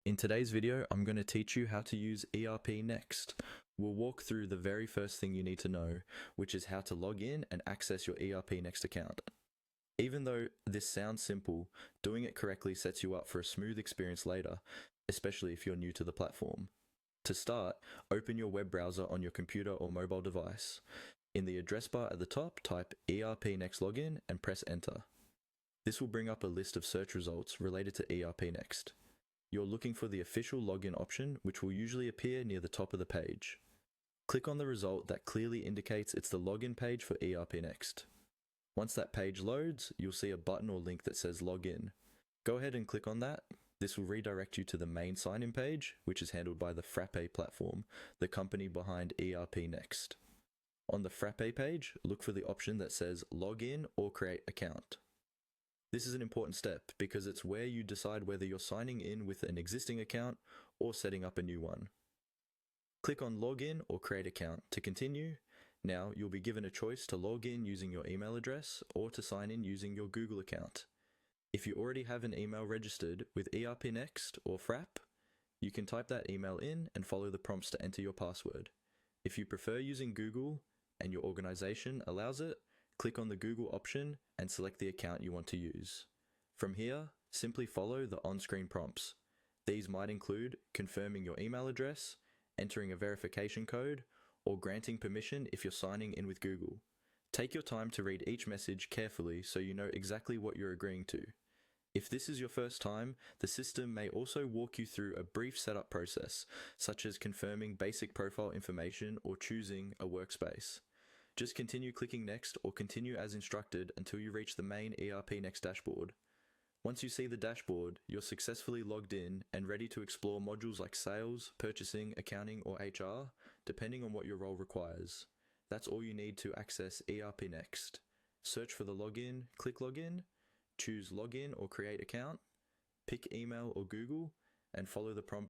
In today's video, I'm going to teach you how to use ERPNext. We'll walk through the very first thing you need to know, which is how to log in and access your ERPNext account. Even though this sounds simple, doing it correctly sets you up for a smooth experience later, especially if you're new to the platform. To start, open your web browser on your computer or mobile device. In the address bar at the top, type ERPNext login and press enter. This will bring up a list of search results related to ERPNext. You're looking for the official login option, which will usually appear near the top of the page. Click on the result that clearly indicates it's the login page for ERPNext. Once that page loads, you'll see a button or link that says login. Go ahead and click on that. This will redirect you to the main sign-in page, which is handled by the Frappe platform, the company behind ERPNext. On the Frappe page, look for the option that says login or create account. This is an important step because it's where you decide whether you're signing in with an existing account or setting up a new one. Click on Login or Create Account to continue. Now you'll be given a choice to log in using your email address or to sign in using your Google account. If you already have an email registered with ERPNext or Frappe, you can type that email in and follow the prompts to enter your password. If you prefer using Google and your organization allows it, click on the Google option and select the account you want to use. From here, simply follow the on-screen prompts. These might include confirming your email address, entering a verification code, or granting permission if you're signing in with Google. Take your time to read each message carefully so you know exactly what you're agreeing to. If this is your first time, the system may also walk you through a brief setup process, such as confirming basic profile information or choosing a workspace. Just continue clicking Next or continue as instructed until you reach the main ERPNext dashboard. Once you see the dashboard, you're successfully logged in and ready to explore modules like sales, purchasing, accounting, or HR, depending on what your role requires. That's all you need to access ERPNext. Search for the login, click Login, choose Login or Create Account, pick Email or Google, and follow the prompt